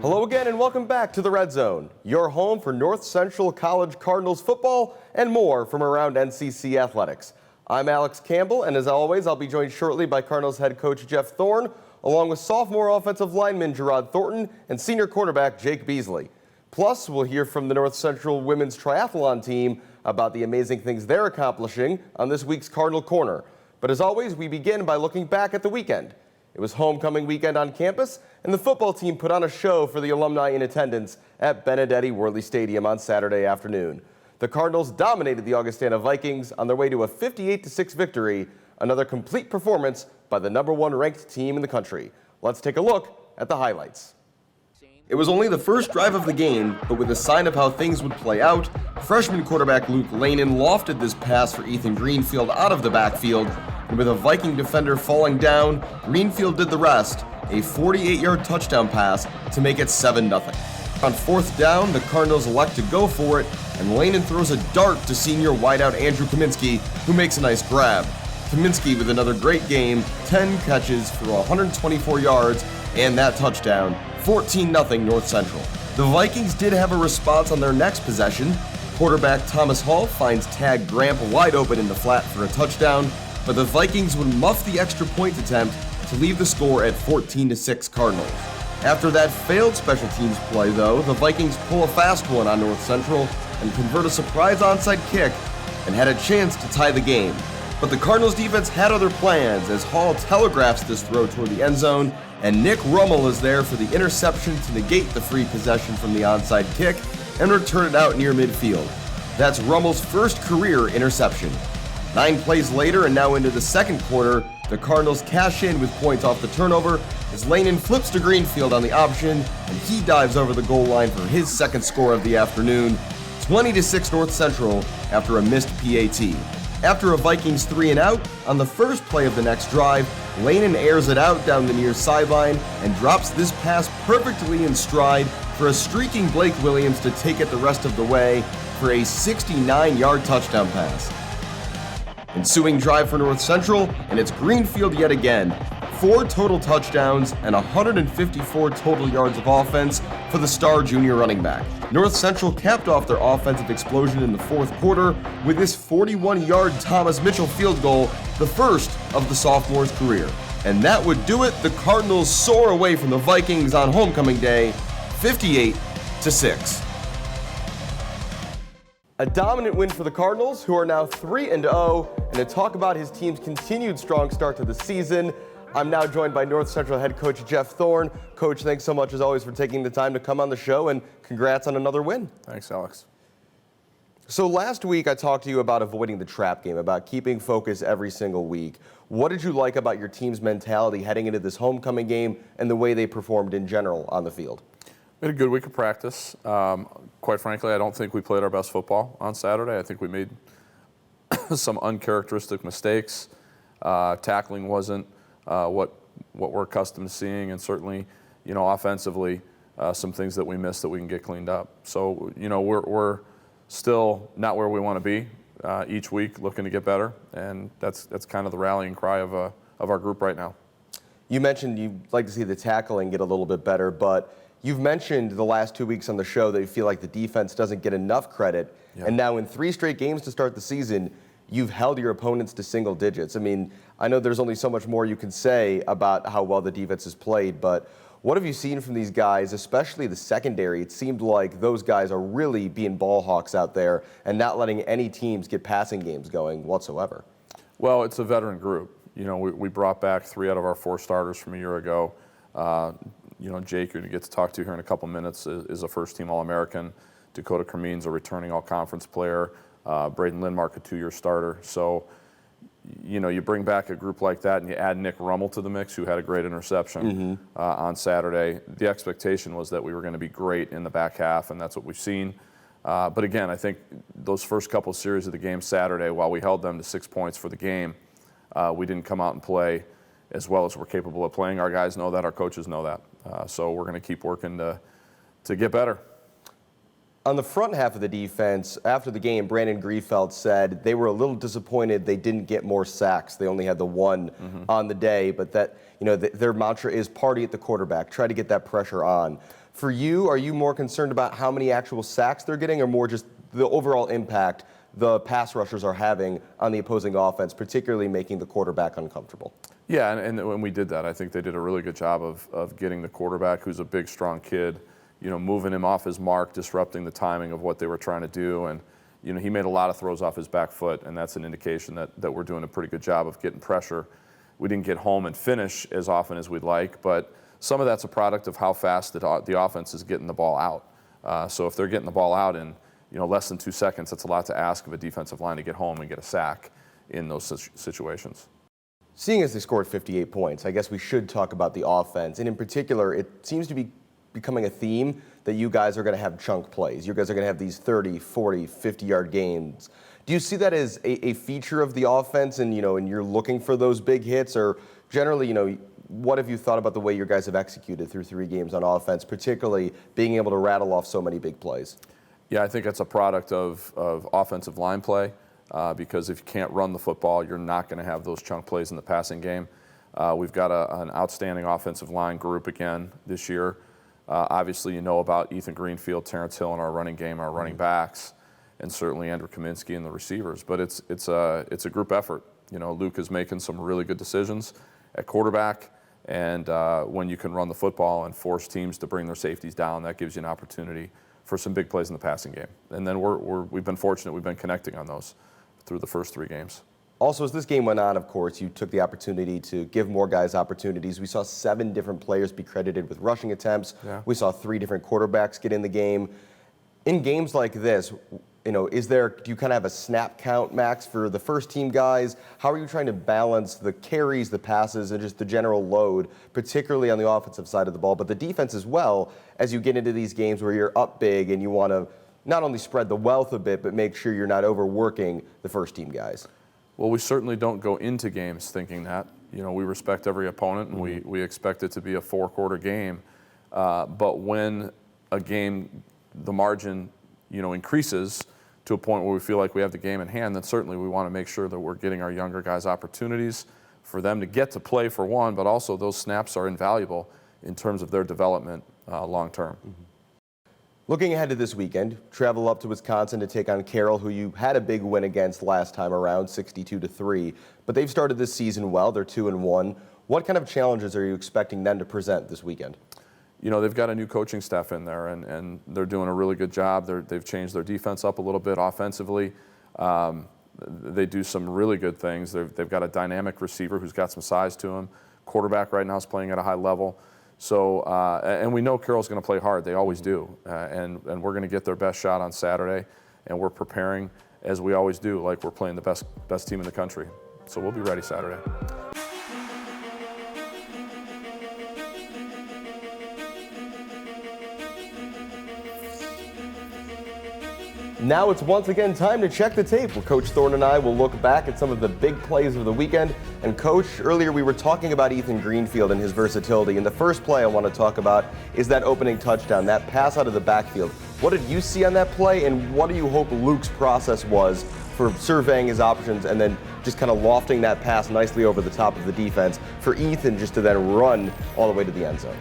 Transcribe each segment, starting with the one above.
Hello again and welcome back to the Red Zone, your home for North Central College Cardinals football and more from around NCC athletics. I'm Alex Campbell, and as always, I'll be joined shortly by Cardinals head coach Jeff Thorne, along with sophomore offensive lineman Jarod Thornton and senior cornerback Jake Beesley. Plus, we'll hear from the North Central women's triathlon team about the amazing things they're accomplishing on this week's Cardinal Corner. But as always, we begin by looking back at the weekend. It was homecoming weekend on campus, and the football team put on a show for the alumni in attendance at Benedetti Worley Stadium on Saturday afternoon. The Cardinals dominated the Augustana Vikings on their way to a 58-6 victory, another complete performance by the #1 ranked team in the country. Let's take a look at the highlights. It was only the first drive of the game, but with a sign of how things would play out, freshman quarterback Luke Lanin lofted this pass for Ethan Greenfield out of the backfield, and with a Viking defender falling down, Greenfield did the rest, a 48-yard touchdown pass to make it 7-0. On fourth down, the Cardinals elect to go for it, and Lanin throws a dart to senior wideout Andrew Kaminsky, who makes a nice grab. Kaminsky with another great game, 10 catches for 124 yards, and that touchdown, 14-0 North Central. The Vikings did have a response on their next possession. Quarterback Thomas Hall finds tag Gramp wide open in the flat for a touchdown, but the Vikings would muff the extra point attempt to leave the score at 14-6 Cardinals. After that failed special teams play, though, the Vikings pull a fast one on North Central and convert a surprise onside kick and had a chance to tie the game. But the Cardinals defense had other plans as Hall telegraphs this throw toward the end zone, and Nick Rummel is there for the interception to negate the free possession from the onside kick and return it out near midfield. That's Rummel's first career interception. 9 plays later and now into the second quarter, the Cardinals cash in with points off the turnover as Lanin flips to Greenfield on the option, and he dives over the goal line for his second score of the afternoon, 20-6 North Central after a missed PAT. After a Vikings 3-and-out, on the first play of the next drive, Lanin airs it out down the near sideline and drops this pass perfectly in stride for a streaking Blake Williams to take it the rest of the way for a 69-yard touchdown pass. Ensuing drive for North Central, and it's Greenfield yet again. 4 total touchdowns and 154 total yards of offense for the star junior running back. North Central capped off their offensive explosion in the fourth quarter with this 41-yard Thomas Mitchell field goal, the first of the sophomore's career. And that would do it. The Cardinals soar away from the Vikings on homecoming day, 58-6. A dominant win for the Cardinals, who are now 3-0, and to talk about his team's continued strong start to the season, I'm now joined by North Central head coach Jeff Thorne. Coach, thanks so much as always for taking the time to come on the show, and congrats on another win. Thanks, Alex. So last week I talked to you about avoiding the trap game, about keeping focus every single week. What did you like about your team's mentality heading into this homecoming game and the way they performed in general on the field? We had a good week of practice. Quite frankly, I don't think we played our best football on Saturday. I think we made some uncharacteristic mistakes. Tackling wasn't what we're accustomed to seeing, and certainly, offensively, some things that we missed that we can get cleaned up. So, we're still not where we want to be each week, looking to get better, and that's kind of the rallying cry of our group right now. You mentioned you'd like to see the tackling get a little bit better, but you've mentioned the last 2 weeks on the show that you feel like the defense doesn't get enough credit, and now in 3 straight games to start the season, you've held your opponents to single digits. I mean, I know there's only so much more you can say about how well the defense has played, but what have you seen from these guys, especially the secondary? It seemed like those guys are really being ball hawks out there and not letting any teams get passing games going whatsoever. Well, it's a veteran group. We brought back 3 out of our 4 starters from a year ago. Jake, who you get to talk to here in a couple minutes, is a first-team All-American. Dakota Kermean's a returning All-Conference player. Braden Lindmark, a 2-year starter. So, you bring back a group like that and you add Nick Rummel to the mix, who had a great interception on Saturday. The expectation was that we were going to be great in the back half, and that's what we've seen. But again, I think those first couple series of the game Saturday, while we held them to 6 points for the game, we didn't come out and play as well as we're capable of playing. Our guys know that. Our coaches know that. So we're going to keep working to get better. On the front half of the defense, after the game, Brandon Griefeld said they were a little disappointed they didn't get more sacks. They only had the one on the day, but that their mantra is party at the quarterback, try to get that pressure on. For you, are you more concerned about how many actual sacks they're getting, or more just the overall impact the pass rushers are having on the opposing offense, particularly making the quarterback uncomfortable? Yeah, and when we did that, I think they did a really good job of getting the quarterback, who's a big, strong kid, moving him off his mark, disrupting the timing of what they were trying to do. And, he made a lot of throws off his back foot, and that's an indication that we're doing a pretty good job of getting pressure. We didn't get home and finish as often as we'd like, but some of that's a product of how fast the offense is getting the ball out. So if they're getting the ball out in less than 2 seconds, that's a lot to ask of a defensive line to get home and get a sack in those situations. Seeing as they scored 58 points, I guess we should talk about the offense. And in particular, it seems to be becoming a theme that you guys are going to have chunk plays. You guys are going to have these 30, 40, 50-yard games. Do you see that as a feature of the offense, and and you're looking for those big hits? Or generally, what have you thought about the way your guys have executed through 3 games on offense, particularly being able to rattle off so many big plays? Yeah, I think it's a product of offensive line play. Because if you can't run the football, you're not going to have those chunk plays in the passing game. We've got an outstanding offensive line group again this year. Obviously, about Ethan Greenfield, Terrence Hill in our running game, our running backs, and certainly Andrew Kaminsky and the receivers. But it's a group effort. Luke is making some really good decisions at quarterback, and when you can run the football and force teams to bring their safeties down, that gives you an opportunity for some big plays in the passing game. And then we've been fortunate; we've been connecting on those through the first 3 games. Also, as this game went on, of course, you took the opportunity to give more guys opportunities. We saw 7 different players be credited with rushing attempts. Yeah. We saw 3 different quarterbacks get in the game. In games like this, do you kind of have a snap count, Max, for the first team guys? How are you trying to balance the carries, the passes, and just the general load, particularly on the offensive side of the ball, but the defense as well, as you get into these games where you're up big and you want to not only spread the wealth a bit, but make sure you're not overworking the first team guys? Well, we certainly don't go into games thinking that. We respect every opponent, and we expect it to be a 4-quarter game. But when a game, the margin, increases to a point where we feel like we have the game in hand, then certainly we want to make sure that we're getting our younger guys opportunities for them to get to play, for one, but also those snaps are invaluable in terms of their development long term. Mm-hmm. Looking ahead to this weekend, travel up to Wisconsin to take on Carroll, who you had a big win against last time around, 62-3. But they've started this season well. They're 2-1. What kind of challenges are you expecting them to present this weekend? They've got a new coaching staff in there, and they're doing a really good job. They've changed their defense up a little bit offensively. They do some really good things. They've got a dynamic receiver who's got some size to him. Quarterback right now is playing at a high level. So, and we know Carroll's going to play hard. They always do. And we're going to get their best shot on Saturday, and we're preparing as we always do, like we're playing the best team in the country. So we'll be ready Saturday. Now it's once again time to check the tape, where Coach Thorne and I will look back at some of the big plays of the weekend. And Coach, earlier we were talking about Ethan Greenfield and his versatility, and the first play I want to talk about is that opening touchdown, that pass out of the backfield. What did you see on that play, and what do you hope Luke's process was for surveying his options and then just kind of lofting that pass nicely over the top of the defense for Ethan just to then run all the way to the end zone?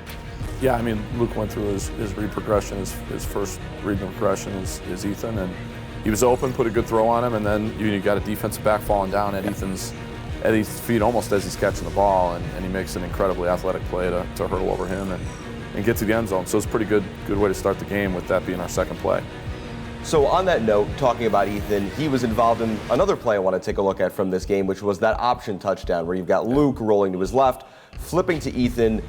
Yeah, I mean, Luke went through his read progression. His first read progression is Ethan, and he was open, put a good throw on him, and then you got a defensive back falling down at Ethan's feet almost as he's catching the ball, and he makes an incredibly athletic play to hurdle over him and get to the end zone. So it's a pretty good way to start the game, with that being our second play. So on that note, talking about Ethan, he was involved in another play I want to take a look at from this game, which was that option touchdown where you've got Luke rolling to his left, flipping to Ethan.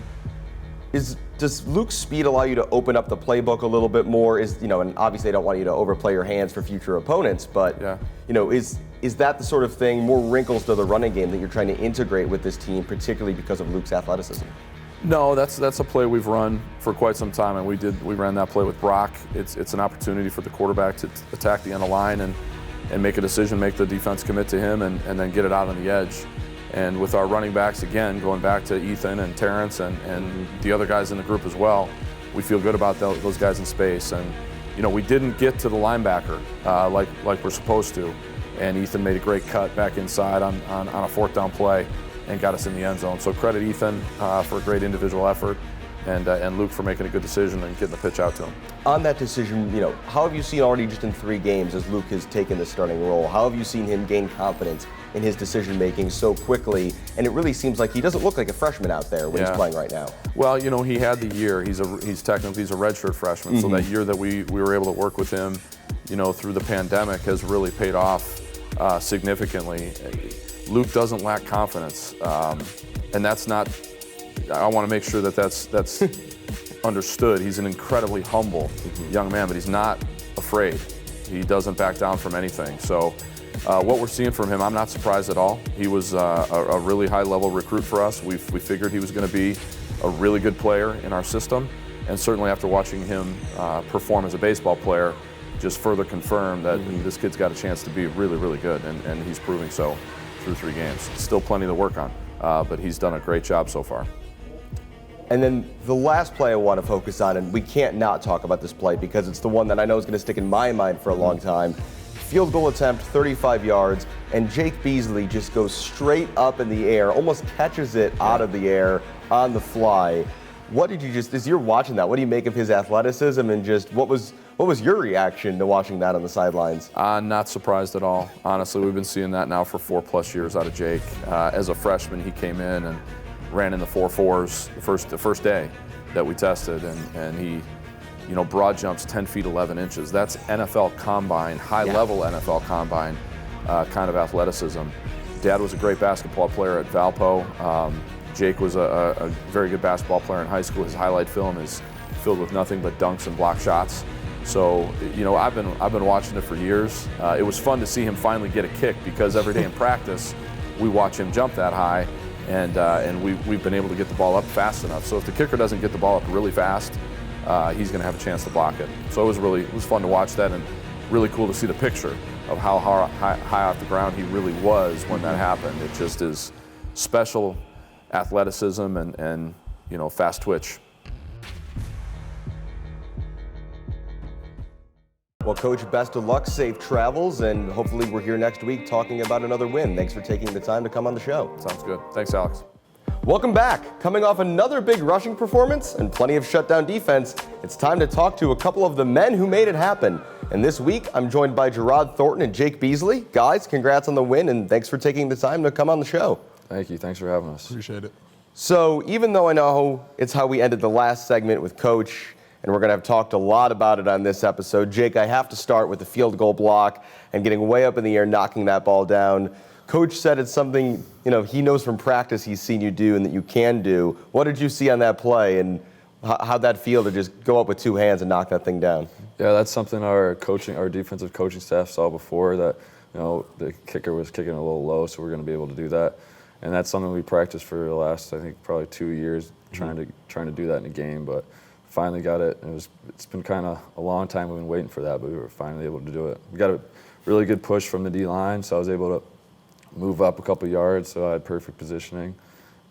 Does Luke's speed allow you to open up the playbook a little bit more? And obviously I don't want you to overplay your hands for future opponents, but yeah. Is that the sort of thing, more wrinkles to the running game that you're trying to integrate with this team, particularly because of Luke's athleticism? No, that's a play we've run for quite some time, and we ran that play with Brock. It's an opportunity for the quarterback to attack the end of line and make a decision, make the defense commit to him, and then get it out on the edge. And with our running backs, again, going back to Ethan and Terrence and the other guys in the group as well, we feel good about those guys in space. And, we didn't get to the linebacker like we're supposed to. And Ethan made a great cut back inside on a 4th down play and got us in the end zone. So credit Ethan for a great individual effort. and Luke for making a good decision and getting the pitch out to him. On that decision, how have you seen already just in 3 games as Luke has taken the starting role? How have you seen him gain confidence in his decision making so quickly? And it really seems like he doesn't look like a freshman out there when he's playing right now. Well, he had the year. He's technically a redshirt freshman, so that year that we were able to work with him, through the pandemic has really paid off significantly. Luke doesn't lack confidence, and that's not. I want to make sure that that's understood. He's an incredibly humble young man, but he's not afraid. He doesn't back down from anything. So what we're seeing from him, I'm not surprised at all. He was a really high-level recruit for us. We figured he was going to be a really good player in our system, and certainly after watching him perform as a baseball player, just further confirmed that this kid's got a chance to be really, really good, and he's proving so through 3 games. Still plenty to work on, but he's done a great job so far. And then the last play I want to focus on, and we can't not talk about this play because it's the one that I know is going to stick in my mind for a long time. Field goal attempt, 35 yards, and Jake Beesley just goes straight up in the air, almost catches it out of the air on the fly. What did you as you're watching that, what do you make of his athleticism, and just what was your reaction to watching that on the sidelines? Not surprised at all. Honestly, we've been seeing that now for 4+ years out of Jake. As a freshman, he came in and ran in the 4.4s the first day that we tested, and he, broad jumps 10 feet 11 inches. That's NFL combine, high-level NFL combine kind of athleticism. Dad was a great basketball player at Valpo. Jake was a very good basketball player in high school. His highlight film is filled with nothing but dunks and block shots. So, I've been watching it for years. It was fun to see him finally get a kick because every day in practice, we watch him jump that high. And we've been able to get the ball up fast enough. So if the kicker doesn't get the ball up really fast, he's going to have a chance to block it. So it was fun to watch that, and really cool to see the picture of how high off the ground he really was when that happened. It just is special athleticism and fast twitch. Well, Coach, best of luck, safe travels, and hopefully we're here next week talking about another win. Thanks for taking the time to come on the show. Sounds good. Thanks, Alex. Welcome back. Coming off another big rushing performance and plenty of shutdown defense, it's time to talk to a couple of the men who made it happen. And this week, I'm joined by Jarod Thornton and Jake Beesley. Guys, congrats on the win, and thanks for taking the time to come on the show. Thank you. Thanks for having us. Appreciate it. So even though I know it's how we ended the last segment with Coach, and we're going to have talked a lot about it on this episode, Jake, I have to start with the field goal block and getting way up in the air, knocking that ball down. Coach said it's something, he knows from practice he's seen you do and that you can do. What did you see on that play, and how'd that feel to just go up with 2 hands and knock that thing down? Yeah, that's something our defensive coaching staff saw before, that the kicker was kicking a little low, so we're going to be able to do that. And that's something we practiced for the last, I think, probably 2 years, trying to do that in a game, but finally got it. It's been kind of a long time we've been waiting for that, but we were finally able to do it. We got a really good push from the D-line, so I was able to move up a couple yards, so I had perfect positioning.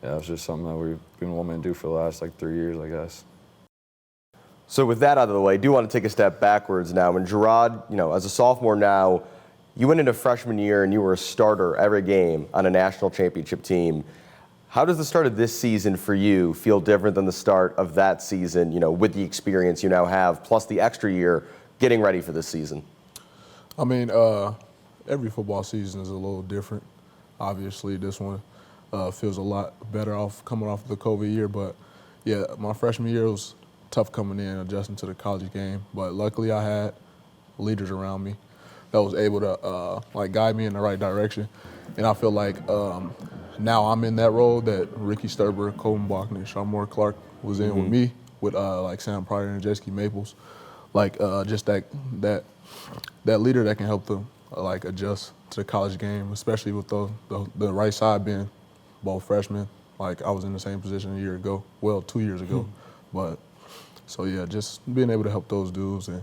Yeah, it was just something that we've been wanting to do for the last 3 years, I guess. So with that out of the way, I do want to take a step backwards now. And Jarod, as a sophomore now, you went into freshman year and you were a starter every game on a national championship team. How does the start of this season for you feel different than the start of that season, with the experience you now have, plus the extra year getting ready for this season? I mean, every football season is a little different. Obviously, this one feels a lot better coming off the COVID year. But, yeah, my freshman year was tough coming in, adjusting to the college game. But luckily I had leaders around me that was able to guide me in the right direction. And I feel like now I'm in that role that Ricky Sturber, Colton Bachner, Shamor Clark was in with me, with Sam Pryor and J.Ski Maples. Just that leader that can help them adjust to the college game, especially with the right side being both freshmen. I was in the same position a year ago, 2 years ago. But so yeah, just being able to help those dudes and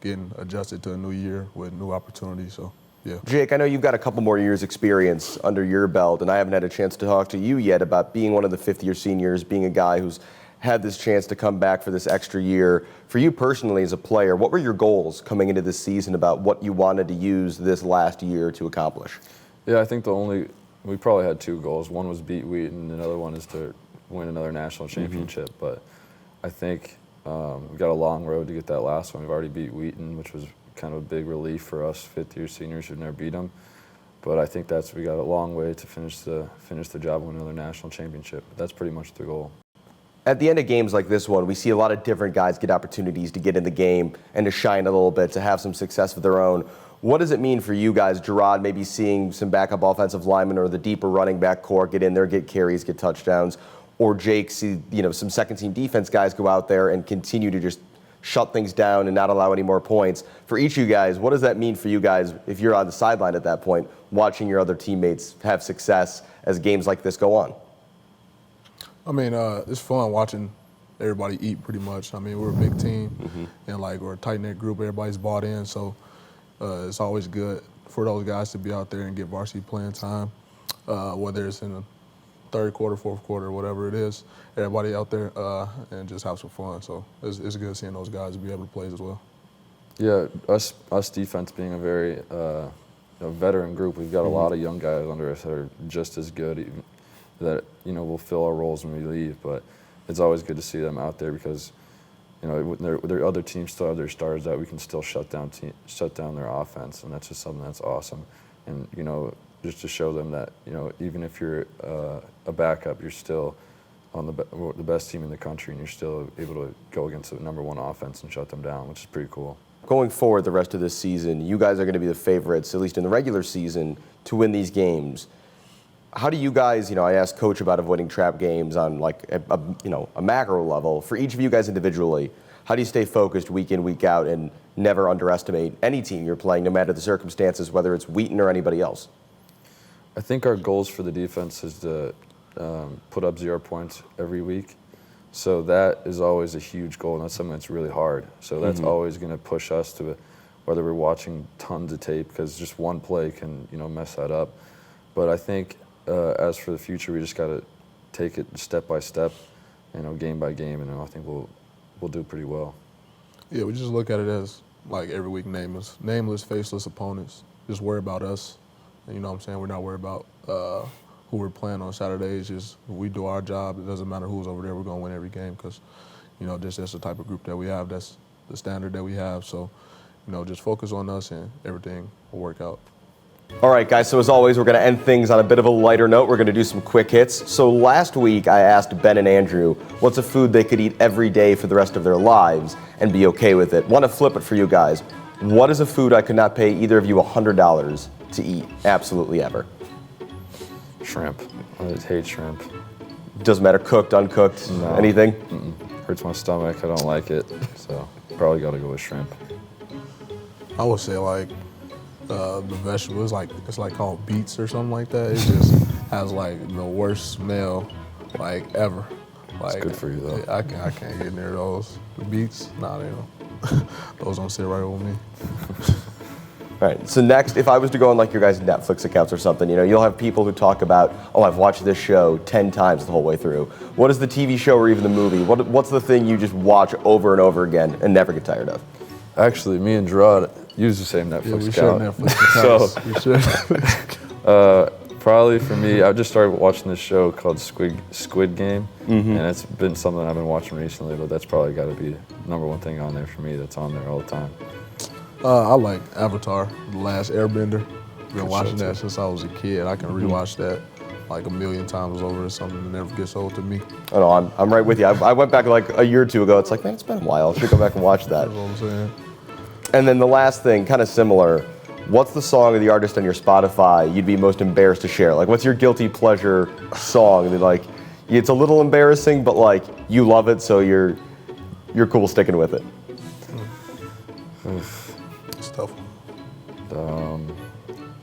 getting adjusted to a new year with new opportunities. So yeah. Jake, I know you've got a couple more years experience under your belt, and I haven't had a chance to talk to you yet about being one of the fifth-year seniors, being a guy who's had this chance to come back for this extra year. For you personally as a player, what were your goals coming into this season about what you wanted to use this last year to accomplish? Yeah, I think we probably had 2 goals. One was beat Wheaton, and another one is to win another national championship. But I think we've got a long road to get that last one. We've already beat Wheaton, which was kind of a big relief for us fifth-year seniors who've never beat them. But I think we got a long way to finish the job and win another national championship. That's pretty much the goal. At the end of games like this one, we see a lot of different guys get opportunities to get in the game and to shine a little bit, to have some success of their own. What does it mean for you guys, Jarod, maybe seeing some backup offensive linemen or the deeper running back core get in there, get carries, get touchdowns, or Jake see some second-team defense guys go out there and continue to just shut things down and not allow any more points? For each of you guys, what does that mean for you guys if you're on the sideline at that point, watching your other teammates have success as games like this go on? I mean, it's fun watching everybody eat pretty much. I mean, we're a big team, and we're a tight-knit group. Everybody's bought in, so it's always good for those guys to be out there and get varsity playing time, whether it's in the third quarter, fourth quarter, whatever it is. Everybody out there and just have some fun. So it's good seeing those guys be able to play as well. Yeah, us defense being a very veteran group, we've got a lot of young guys under us that are just as good, even, that will fill our roles when we leave. But it's always good to see them out there because their other teams still have their stars that we can still shut down their offense, and that's just something that's awesome. And just to show them that even if you're a backup, you're still on the best team in the country, and you're still able to go against the #1 offense and shut them down, which is pretty cool. Going forward the rest of this season, you guys are going to be the favorites, at least in the regular season, to win these games. How do you guys, I asked Coach about avoiding trap games on a macro level. For each of you guys individually, how do you stay focused week in, week out, and never underestimate any team you're playing, no matter the circumstances, whether it's Wheaton or anybody else? I think our goals for the defense is to put up 0 points every week. So that is always a huge goal, and that's something that's really hard. So that's always going to push us to, whether we're watching tons of tape, because just one play can mess that up. But I think as for the future, we just got to take it step by step, game by game, and I think we'll do pretty well. Yeah, we just look at it as every week nameless, faceless opponents. Just worry about us. You know what I'm saying? We're not worried about who we're playing on Saturdays. Just we do our job. It doesn't matter who's over there. We're going to win every game because, that's the type of group that we have. That's the standard that we have. So, just focus on us and everything will work out. All right, guys, so as always, we're going to end things on a bit of a lighter note. We're going to do some quick hits. So last week, I asked Ben and Andrew what's a food they could eat every day for the rest of their lives and be okay with it. Want to flip it for you guys. What is a food I could not pay either of you $100 to eat absolutely ever? Shrimp. I just hate shrimp. Doesn't matter, cooked, uncooked, anything? Hurts my stomach. I don't like it. So probably got to go with shrimp. I would say the vegetables, it's called beets or something like that. It just has the worst smell ever. It's good for you though. I can't get near those. The beets, those don't sit right with me. All right, so next, if I was to go on your guys' Netflix accounts or something, you'll have people who talk about, I've watched this show 10 times the whole way through. What is the TV show or even the movie? What's the thing you just watch over and over again and never get tired of? Actually, me and Jarod use the same Netflix account. Netflix accounts. Probably for me, I just started watching this show called Squid Game, and it's been something I've been watching recently, but that's probably got to be the #1 thing on there for me that's on there all the time. I like Avatar, The Last Airbender. Been watching that since I was a kid. I can rewatch that a million times over. It's something that never gets old to me. Oh no, I'm right with you. I went back a year or two ago. It's man, it's been a while. I should go back and watch that. That's what I'm saying. And then the last thing, kind of similar. What's the song or the artist on your Spotify you'd be most embarrassed to share? What's your guilty pleasure song that it's a little embarrassing, but you love it, so you're cool sticking with it? It's tough.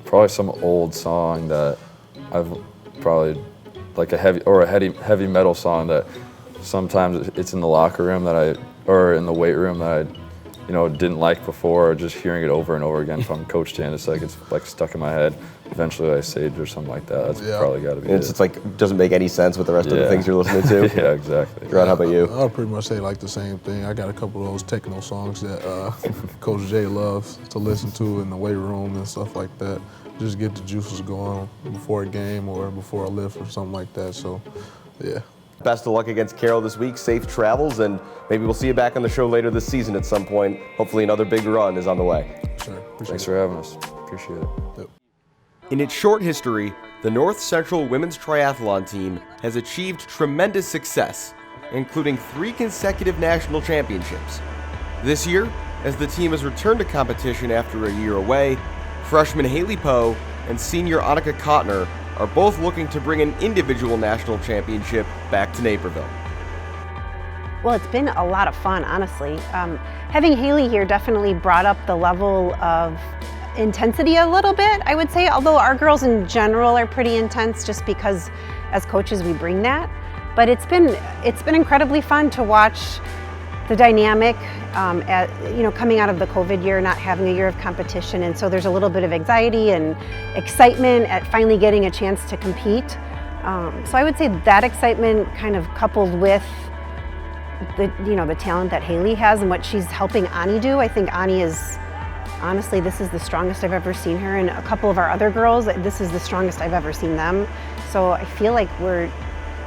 Probably some old song that I've probably a heavy metal song that sometimes it's in the locker room or in the weight room that I didn't like before, or just hearing it over and over again from Coach Dan. It's it's stuck in my head. Eventually I saved or something like that. That's probably got to be it. It's doesn't make any sense with the rest of the things you're listening to. Yeah, exactly. Jarod, how about you? I'll pretty much say the same thing. I got a couple of those techno songs that Coach Jay loves to listen to in the weight room and stuff like that. Just get the juices going before a game or before a lift or something like that. So, yeah. Best of luck against Carroll this week. Safe travels, and maybe we'll see you back on the show later this season at some point. Hopefully another big run is on the way. Sure. Thanks for having us. Appreciate it. Yep. In its short history, the North Central women's triathlon team has achieved tremendous success, including 3 consecutive national championships. This year, as the team has returned to competition after a year away, freshman Haley Poe and senior Annika Kottner are both looking to bring an individual national championship back to Naperville. Well, it's been a lot of fun, honestly. Having Haley here definitely brought up the level of intensity a little bit, I would say, although our girls in general are pretty intense just because as coaches we bring that. But it's been incredibly fun to watch the dynamic coming out of the COVID year, not having a year of competition, and so there's a little bit of anxiety and excitement at finally getting a chance to compete. So I would say that excitement kind of coupled with the talent that Haley has and what she's helping Ani do. I think Ani is, honestly, this is the strongest I've ever seen her, and a couple of our other girls, this is the strongest I've ever seen them. So I feel like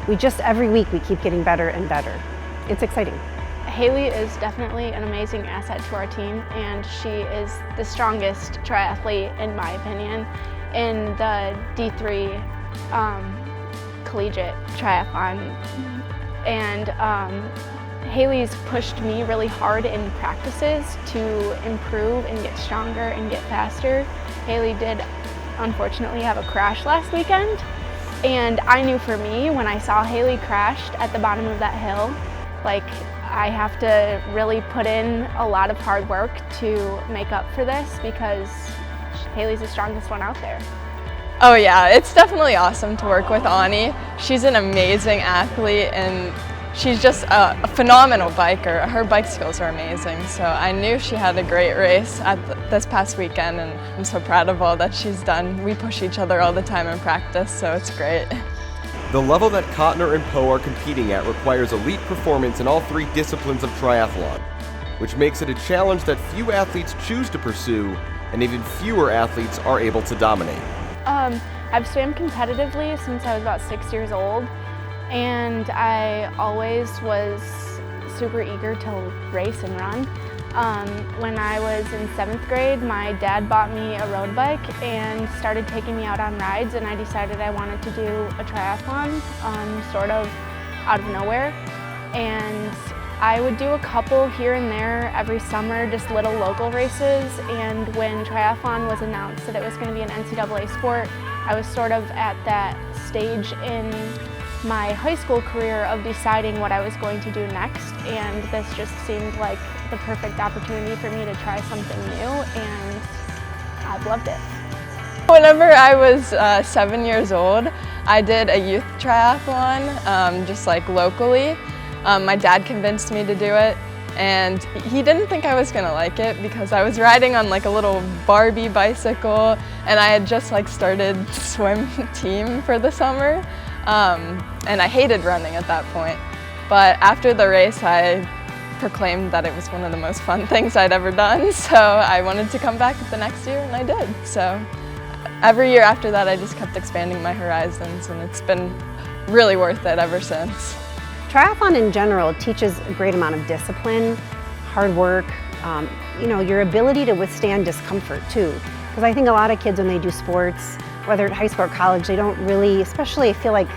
we just every week we keep getting better and better. It's exciting. Haley is definitely an amazing asset to our team, and she is the strongest triathlete, in my opinion, in the D3 collegiate triathlon. And Haley's pushed me really hard in practices to improve and get stronger and get faster. Haley did unfortunately have a crash last weekend, and I knew for me when I saw Haley crashed at the bottom of that hill, like, I have to really put in a lot of hard work to make up for this because Haley's the strongest one out there. Oh yeah, it's definitely awesome to work with Ani. She's an amazing athlete and she's just a phenomenal biker. Her bike skills are amazing, so I knew she had a great race at this past weekend, and I'm so proud of all that she's done. We push each other all the time in practice, so it's great. The level that Kottner and Poe are competing at requires elite performance in all 3 disciplines of triathlon, which makes it a challenge that few athletes choose to pursue, and even fewer athletes are able to dominate. I've swam competitively since I was about 6 years old, and I always was super eager to race and run. When I was in 7th grade, my dad bought me a road bike and started taking me out on rides, and I decided I wanted to do a triathlon, sort of out of nowhere. And I would do a couple here and there every summer, just little local races, and when triathlon was announced that it was going to be an NCAA sport, I was sort of at that stage in my high school career of deciding what I was going to do next, and this just seemed like the perfect opportunity for me to try something new, and I've loved it. Whenever I was 7 years old, I did a youth triathlon, just like locally. My dad convinced me to do it, and he didn't think I was gonna like it because I was riding on like a little Barbie bicycle, and I had just like started swim team for the summer. And I hated running at that point. But after the race, I proclaimed that it was one of the most fun things I'd ever done, so I wanted to come back the next year, and I did. So every year after that, I just kept expanding my horizons, and it's been really worth it ever since. Triathlon in general teaches a great amount of discipline, hard work, your ability to withstand discomfort too. Because I think a lot of kids when they do sports, whether at high school or college, they don't really, especially I feel like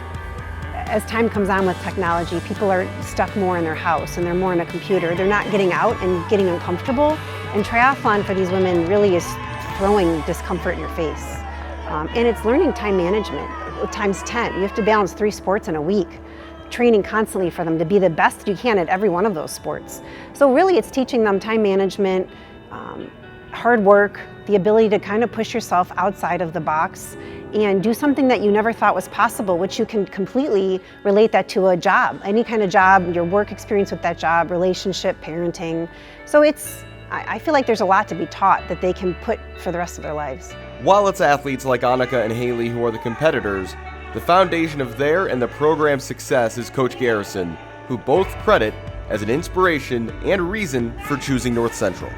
as time comes on with technology, people are stuck more in their house and they're more in a computer. They're not getting out and getting uncomfortable. And triathlon for these women really is throwing discomfort in your face. And it's learning time management, times 10. You have to balance 3 sports in a week, training constantly for them to be the best you can at every one of those sports. So really it's teaching them time management, hard work, the ability to kind of push yourself outside of the box and do something that you never thought was possible, which you can completely relate that to a job, any kind of job, your work experience with that job, relationship, parenting. So I feel like there's a lot to be taught that they can put for the rest of their lives. While it's athletes like Annika and Haley who are the competitors, the foundation of their and the program's success is Coach Garrison, who both credit as an inspiration and reason for choosing North Central.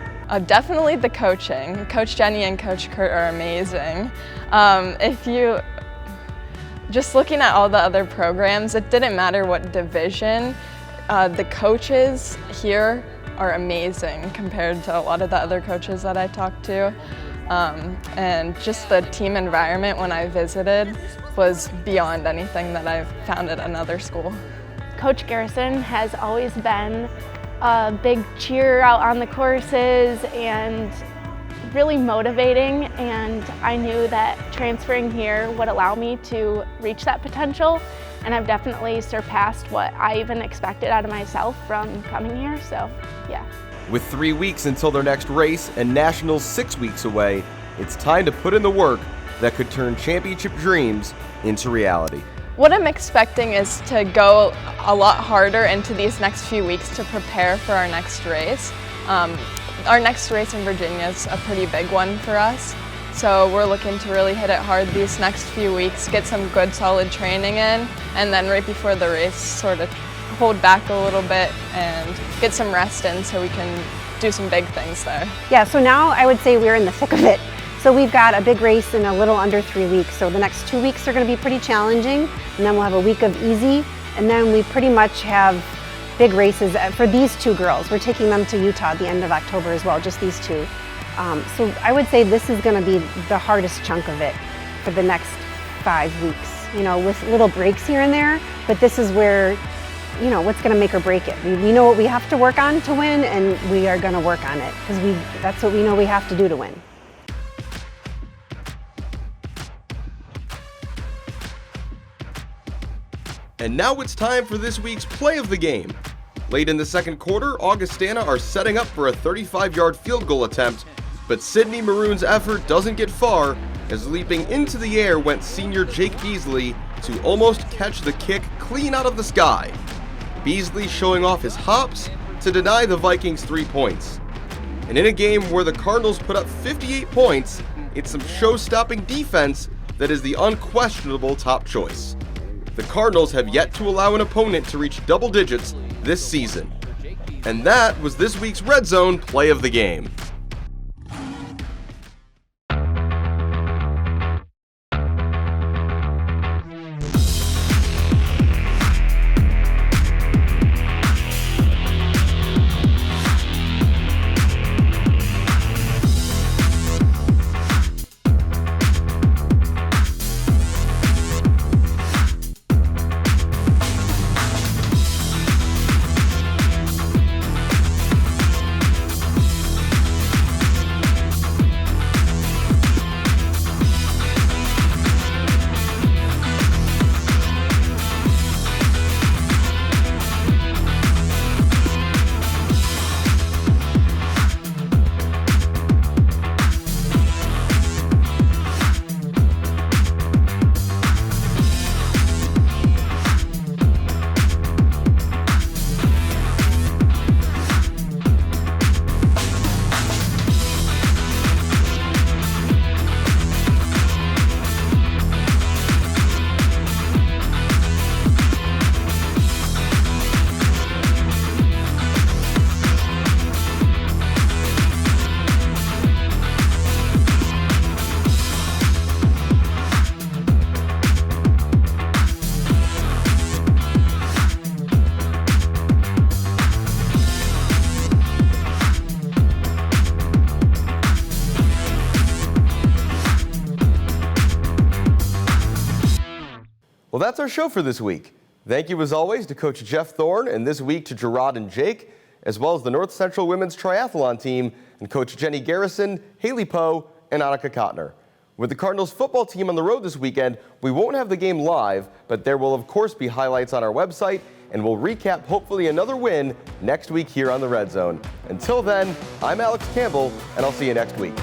Definitely the coaching. Coach Jenny and Coach Kurt are amazing. just looking at all the other programs, it didn't matter what division. The coaches here are amazing compared to a lot of the other coaches that I talked to. And just the team environment when I visited was beyond anything that I've found at another school. Coach Garrison has always been a big cheer out on the courses and really motivating, and I knew that transferring here would allow me to reach that potential, and I've definitely surpassed what I even expected out of myself from coming here, so yeah. With 3 weeks until their next race and Nationals 6 weeks away, it's time to put in the work that could turn championship dreams into reality. What I'm expecting is to go a lot harder into these next few weeks to prepare for our next race. Our next race in Virginia is a pretty big one for us, so we're looking to really hit it hard these next few weeks, get some good solid training in, and then right before the race sort of hold back a little bit and get some rest in so we can do some big things there. Yeah, so now I would say we're in the thick of it. So we've got a big race in a little under 3 weeks. So the next 2 weeks are going to be pretty challenging, and then we'll have a week of easy, and then we pretty much have big races for these two girls. We're taking them to Utah at the end of October as well, just these two. So I would say this is going to be the hardest chunk of it for the next 5 weeks, you know, with little breaks here and there, but this is where, you know, what's going to make or break it. We know what we have to work on to win, and we are going to work on it because that's what we know we have to do to win. And now it's time for this week's play of the game. Late in the second quarter, Augustana are setting up for a 35-yard field goal attempt, but Sydney Maroon's effort doesn't get far as leaping into the air went senior Jake Beesley to almost catch the kick clean out of the sky. Beesley showing off his hops to deny the Vikings 3 points. And in a game where the Cardinals put up 58 points, it's some show-stopping defense that is the unquestionable top choice. The Cardinals have yet to allow an opponent to reach double digits this season. And that was this week's Red Zone play of the game. Well, that's our show for this week. Thank you, as always, to Coach Jeff Thorne, and this week to Jarod and Jake, as well as the North Central Women's Triathlon team and Coach Jenny Garrison, Haley Poe, and Annika Kottner. With the Cardinals football team on the road this weekend, we won't have the game live, but there will, of course, be highlights on our website, and we'll recap hopefully another win next week here on the Red Zone. Until then, I'm Alex Campbell, and I'll see you next week.